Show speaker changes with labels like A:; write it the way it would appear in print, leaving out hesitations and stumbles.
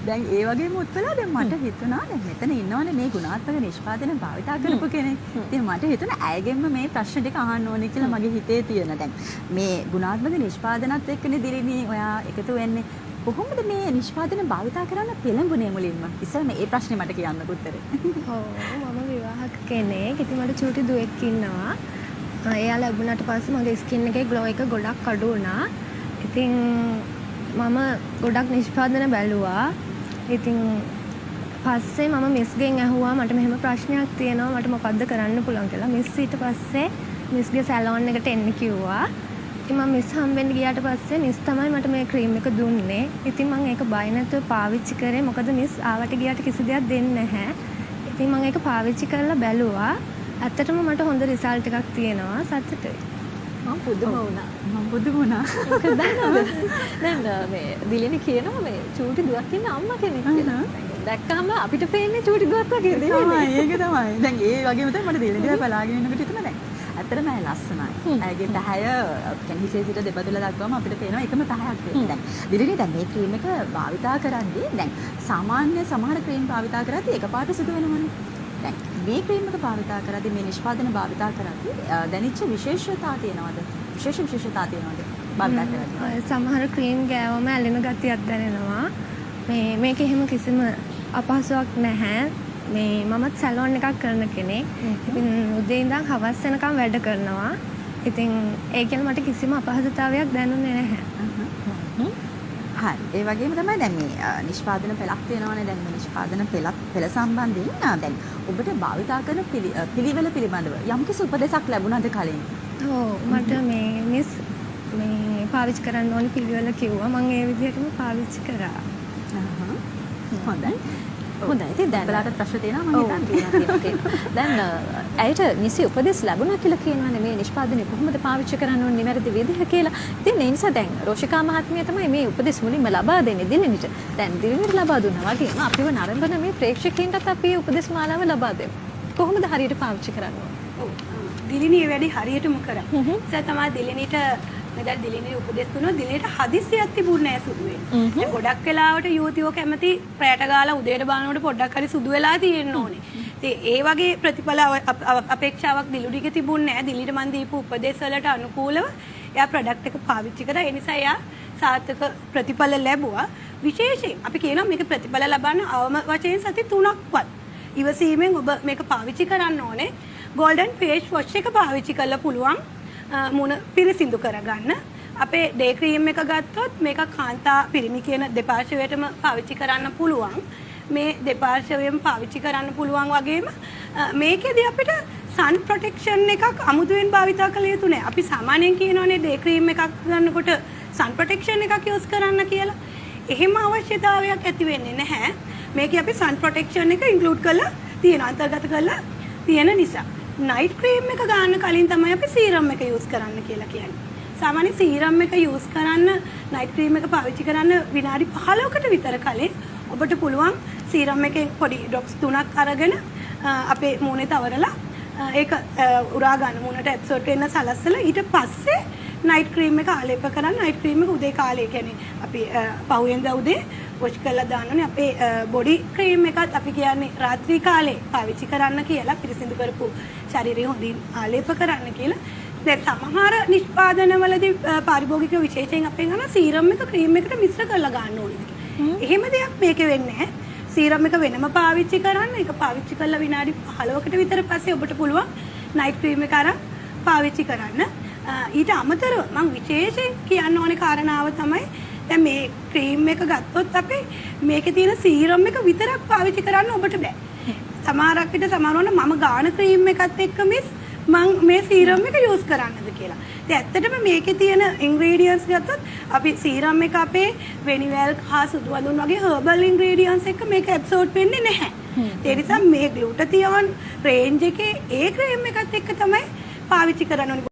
A: දැන් ඒ වගේම උත්කලා දැන් මට හිතුණා දැන් මෙතන ඉන්නවනේ මේ ගුණාත්මක නිෂ්පාදන භාවිතා කරපු කෙනෙක්. ඉතින් මට හිතුණා ඇයගෙන්ම මේ ප්‍රශ්න ටික අහන්න ඕනේ කියලා මගේ හිතේ තියෙන. දැන් මේ ගුණාත්මක නිෂ්පාදනත් එක්කනේ දිලිනී ඔයා එකතු වෙන්නේ. කොහොමද මේ නිෂ්පාදන භාවිතා කරන්න පෙළඹුණේ මුලින්ම? ඉතින් මේ ප්‍රශ්නේ මට කියන්නකෝ උත්තරේ.
B: ඔව් මම විවාහක කෙනෙක්. ඉතින් මට චූටි දුවෙක් ඉන්නවා. එයා ලැබුණාට පස්සේ මගේ ස්කින් එකේ ග්ලෝ එක ගොඩක් අඩු වුණා. ඉතින් මම ගොඩක් නිෂ්පාදන බැලුවා. ඉතින් පස්සේ මම මිස්ගෙන් ඇහුවා මට මෙහෙම ප්‍රශ්නයක් තියෙනවා මට මොකද්ද කරන්න පුළුවන් කියලා. මිස් ඊට පස්සේ මිස්ගේ සැලෝන් එකට එන්න කිව්වා. ඉතින් මම මිස් හම්බෙන්න ගියාට පස්සේ මිස් තමයි මට මේ ක්‍රීම් එක දුන්නේ. ඉතින් මම ඒක බය නැතුව පාවිච්චි කරේ. මොකද මිස් ආවට ගියාට කිසි දෙයක් දෙන්නේ නැහැ. ඉතින් මම ඒක පාවිච්චි කරලා බැලුවා. ඇත්තටම මට හොඳ රිසල්ට් එකක් තියෙනවා. සතුටුයි.
A: මම පුදුම වුණා.
C: ඒක දැන් මේ දිලිනි කියනවා මේ චූටි දුවක් ඉන්න අම්මා කෙනෙක් කියලා. දැක්කම අපිට පේන්නේ චූටි දුවක් වගේ
A: තමයි. ඒක තමයි. දැන් ඒ වගේම තමයි මට දිලිනි දිහා බලාගෙන ඉන්නකොට හිතුණා දැන්. ඇත්තටම ඇය ලස්සනයි. ඇයගේ පැහැය කියන්නේ හිසේ සිට දෙපතුල දක්වාම අපිට පේනවා එකම පැහැයක් තියෙනවා. දැන් දිලිනි දැන් මේ ක්‍රීම් එක භාවිතා කරද්දී දැන් සාමාන්‍ය සමහර ක්‍රීම් භාවිතා කරද්දී එකපාරට සිදු වෙනවනේ. දැන් මේ ක්‍රීම් එක භාවිතා කරද්දී මේ නිෂ්පාදන භාවිතා කරද්දී දැනෙච්ච විශේෂතා තියෙනවද? විශේෂතා තියෙනවද? භාවිතා කරද්දී.
B: සමහර ක්‍රීම් ගෑවම ඇලෙන ගතියක් දැනෙනවා. මේක එහෙම කිසිම අපහසුයක් නැහැ. මමත් සැලෝන් එකක් කරන කෙනෙක්. ඉතින් උදේ ඉඳන් හවස වෙනකම් වැඩ කරනවා. ඉතින් ඒ කියන්නේ මට කිසිම අපහසුතාවයක් දැනුනේ නැහැ.
A: හරි. ඒ වගේම තමයි දැන් මේ නිෂ්පාදන පෙළක් තියෙනවානේ. දැන් මේ නිෂ්පාදන පෙළ සම්බන්ධයෙන් දැන් ඔබට භාවිතා කරන පිළිවෙල පිළිබඳව යම්කිසි උපදෙසක් ලැබුණාද කලින්?
B: ඔව් මට මිස් පාවිච්චි කරන්න ඕනි පිළිවෙල කිව්වා. මම ඒ විදිහටම පාවිච්චි කරා.
A: හොඳයි.
C: ඉතින් දැන්
A: ඔයාලට ප්‍රශ්න තියෙනවා මම හිතන්නේ.
C: දැන් ඇයට නිසි උපදෙස් ලැබුණා කියලා කියනවානේ මේ නිෂ්පාදනය කොහොමද පාවිච්චි කරන්න ඕනේ නිවැරදි විදිහ කියලා. ඉතින් ඒ නිසා දැන් රෝෂිකා මහත්මිය තමයි මේ උපදෙස් මුලින්ම ලබා දෙන්නේ දිලිනිට. දැන් දිලිනිට ලබා දුන්නා වගේම අපිව නරඹන මේ ප්‍රේක්ෂකයන්ටත් අපි උපදෙස් මාලාව ලබා දෙමු. කොහොමද හරියට පාවිච්චි කරන්න ඕනේ?
D: ඔව්. දිලිනි මේ වැඩි හරියටම කරා. ඒ තමයි දිලිනිට මෙතන දිලිනි උපදෙස් දුන්නා. දිලිනිට හදිස්සියක් තිබුණ නැහැ සුදු වෙන්න. දැන් ගොඩක් වෙලාවට යුවතියෝ කැමති ප්‍රයට ගාලා උදේට බලනකොට පොඩ්ඩක් හරි සුදු වෙලා තියෙන්න ඕනේ. ඉතින් ඒ වගේ ප්‍රතිඵල අපේක්ෂාවක් දිලුඩිගේ තිබුණ නැහැ. දිලිනිට මන් දීපු උපදෙස් වලට අනුකූලව එයා ප්‍රොඩක්ට් එක පාවිච්චි කරා. ඒ නිසා එයා සාර්ථක ප්‍රතිඵල ලැබුවා. විශේෂයෙන් අපි කියනවා මේක ප්‍රතිඵල ලබන්න අවම වශයෙන් සති 3ක්වත් ඉවසීමෙන් ඔබ මේක පාවිච්චි කරන්න ඕනේ. ගෝල්ඩන් ෆේස් වොෂ් එක පාවිච්චි කරලා පුළුවන් මුණ පිරිසිදු කරගන්න. අපේ ඩේ ක්‍රීම් එක ගත්තොත් මේක කාන්තා පිරිමි කියන දෙපාර්ශ්වයටම පාවිච්චි කරන්න පුළුවන්. මේ දෙපාර්ශ්වයෙන්ම පාවිච්චි කරන්න පුළුවන් වගේම මේකෙදී අපිට sun protection එකක් අමුතුවෙන් භාවිතා කළ යුතු නැහැ. අපි සාමාන්‍යයෙන් කියනවානේ ඩේ ක්‍රීම් එකක් ගන්නකොට sun protection එකක් යූස් කරන්න කියලා. එහෙම අවශ්‍යතාවයක් ඇති වෙන්නේ නැහැ. මේකේ අපි sun protection එක include කරලා තියෙන අන්තර්ගත කරලා තියෙන නිසා. night cream එක ගන්න කලින් තමයි අපි serum එක use කරන්න කියලා කියන්නේ. සාමාන්‍ය serum එක use කරන්න night cream එක පාවිච්චි කරන්න විනාඩි 15කට විතර කලින් ඔබට පුළුවන් serum එකෙන් පොඩි drops 3ක් අරගෙන අපේ මූණේ තවරලා ඒක උරා ගන්න මූණට ඇබ්සෝට් වෙන්න සලස්සලා ඊට පස්සේ night cream එක ආලේප කරන්න. night cream එක උදේ කාලේ කියන්නේ අපි පහුවෙන්ද උදේ වොෂ් කරලා දාන්නනේ. අපේ බොඩි ක්‍රීම් එකත් අපි කියන්නේ රාත්‍රී කාලේ පාවිච්චි කරන්න කියලා පිරිසිදු කරපු ශරීරය හොඳින් ආලේප කරන්න කියලා. දැන් සමහර නිෂ්පාදනවලදී පාරිභෝගික විශේෂයෙන් අපෙන් අහන සීරම් එක ක්‍රීම් එකට මිශ්‍ර කරලා ගන්න ඕනේද කියලා. එහෙම දෙයක් මේකේ වෙන්නේ නැහැ. සීරම් එක වෙනම පාවිච්චි කරන්න. ඒක පාවිච්චි කරලා විනාඩි 15කට විතර පස්සේ ඔබට පුළුවන් නයිට් ක්‍රීම් එක අරන් පාවිච්චි කරන්න. ඊට අමතරව මම විශේෂයෙන් කියන්න ඕනේ කාරණාව තමයි දැන් මේ ක්‍රීම් එක ගත්තොත් අපි මේකේ තියෙන සීරම් එක විතරක් පාවිච්චි කරන්න ඔබට බෑ. සමහරක් විට සමහරවන්න මම ගාන ක්‍රීම් එකත් එක්ක මිස් මම මේ සීරම් එක යූස් කරන්නද කියලා. ඉතින් ඇත්තටම මේකේ තියෙන ඉන්ග්‍රීඩියන්ට්ස් ගත්තොත් අපි සීරම් එක අපේ වෙනිවැල් හා සුදු වඳුන් වගේ හර්බල් ඉන්ග්‍රීඩියන්ට්ස් එක්ක මේක ඇබ්සෝඩ් වෙන්නේ නැහැ. ඒ නිසා මේ ග්ලූටතියෝන් රේන්ජ් එකේ ඒ ක්‍රීම් එකත් එක්ක තමයි පාවිච්චි කරන්න ඕනේ.